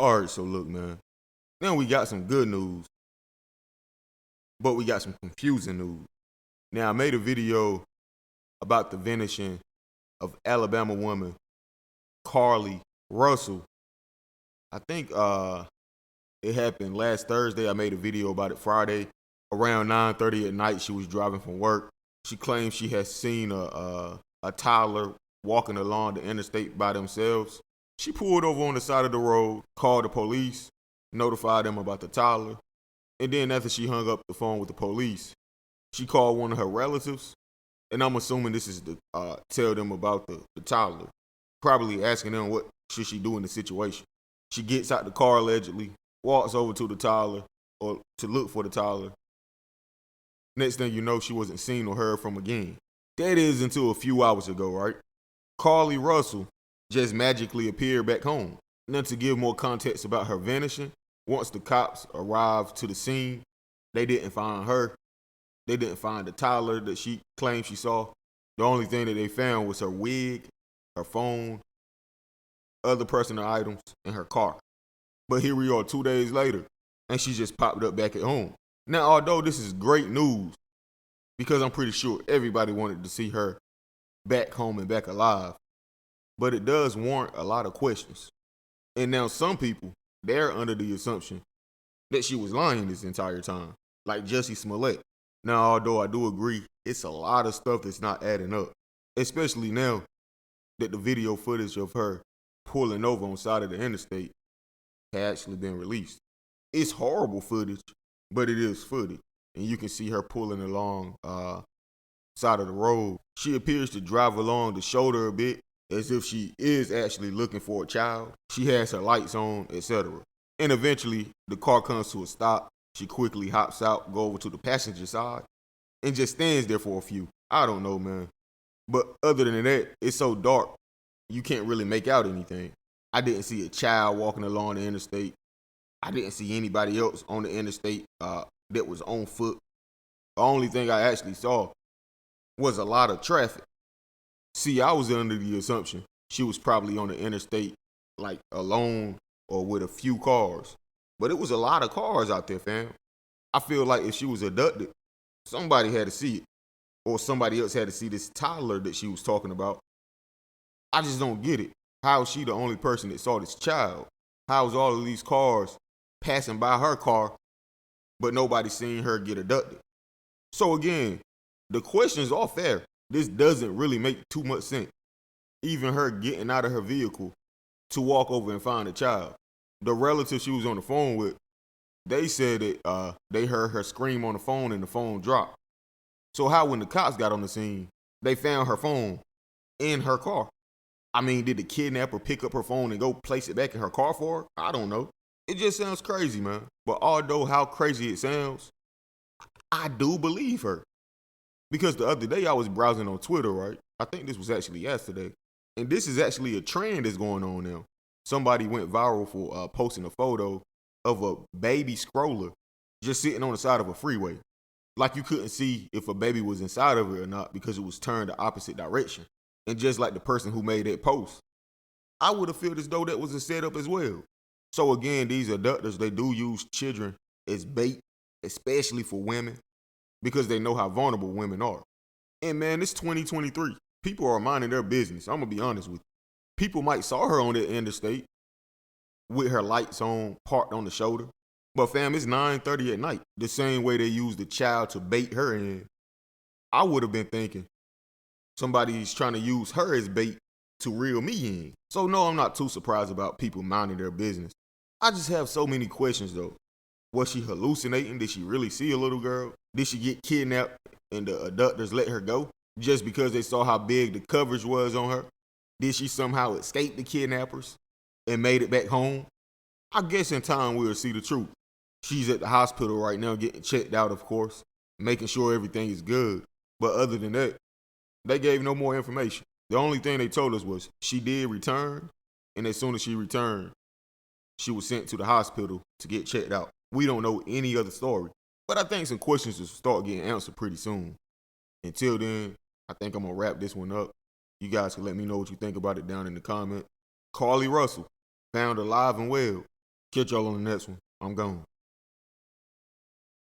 All right, so look, man. Then we got some good news, but we got some confusing news. Now, I made a video about the vanishing of Alabama woman Carlee Russell. I think it happened last Thursday. I made a video about it Friday. Around 9:30 at night, she was driving from work. She claims she has seen a toddler walking along the interstate by themselves. She pulled over on the side of the road, called the police, notified them about the toddler, and then after she hung up the phone with the police, she called one of her relatives, and I'm assuming this is to tell them about the toddler, probably asking them what should she do in the situation. She gets out the car allegedly, walks over to the toddler or to look for the toddler. Next thing you know, she wasn't seen or heard from again. That is until a few hours ago, right? Carlee Russell just magically appeared back home. Now, to give more context about her vanishing, once the cops arrived to the scene, they didn't find her. They didn't find the toddler that she claimed she saw. The only thing that they found was her wig, her phone, other personal items, and her car. But here we are 2 days later, and she just popped up back at home. Now, although this is great news, because I'm pretty sure everybody wanted to see her back home and back alive, but it does warrant a lot of questions. And now some people, they're under the assumption that she was lying this entire time, like Jussie Smollett. Now, although I do agree, it's a lot of stuff that's not adding up, especially now that the video footage of her pulling over on the side of the interstate had actually been released. It's horrible footage, but it is footage. And you can see her pulling along side of the road. She appears to drive along the shoulder a bit as if she is actually looking for a child. She has her lights on, etc. And eventually, the car comes to a stop. She quickly hops out, go over to the passenger side, and just stands there for a few. I don't know, man. But other than that, it's so dark, you can't really make out anything. I didn't see a child walking along the interstate. I didn't see anybody else on the interstate that was on foot. The only thing I actually saw was a lot of traffic. See, I was under the assumption she was probably on the interstate, like alone or with a few cars. But it was a lot of cars out there, fam. I feel like if she was abducted, somebody had to see it. Or somebody else had to see this toddler that she was talking about. I just don't get it. How is she the only person that saw this child? How is all of these cars passing by her car, but nobody seen her get abducted? So again, the questions are fair. This doesn't really make too much sense. Even her getting out of her vehicle to walk over and find a child. The relative she was on the phone with, they said that they heard her scream on the phone and the phone dropped. So how, when the cops got on the scene, they found her phone in her car? I mean, did the kidnapper pick up her phone and go place it back in her car for her? I don't know. It just sounds crazy, man. But although how crazy it sounds, I do believe her. Because the other day I was browsing on Twitter, right? I think this was actually yesterday. And this is actually a trend that's going on now. Somebody went viral for posting a photo of a baby scroller just sitting on the side of a freeway. Like you couldn't see if a baby was inside of it or not because it was turned the opposite direction. And just like the person who made that post, I would have felt as though that was a setup as well. So again, these abductors, they do use children as bait, especially for women, because they know how vulnerable women are. And man, it's 2023. People are minding their business. I'm going to be honest with you. People might saw her on the interstate with her lights on, parked on the shoulder. But fam, it's 9:30 at night. The same way they used the child to bait her in. I would have been thinking somebody's trying to use her as bait to reel me in. So no, I'm not too surprised about people minding their business. I just have so many questions though. Was she hallucinating? Did she really see a little girl? Did she get kidnapped and the abductors let her go just because they saw how big the coverage was on her? Did she somehow escape the kidnappers and made it back home? I guess in time we'll see the truth. She's at the hospital right now getting checked out, of course, making sure everything is good. But other than that, they gave no more information. The only thing they told us was she did return, and as soon as she returned, she was sent to the hospital to get checked out. We don't know any other story. But I think some questions will start getting answered pretty soon. Until then, I think I'm going to wrap this one up. You guys can let me know what you think about it down in the comments. Carlee Russell, found alive and well. Catch y'all on the next one. I'm gone.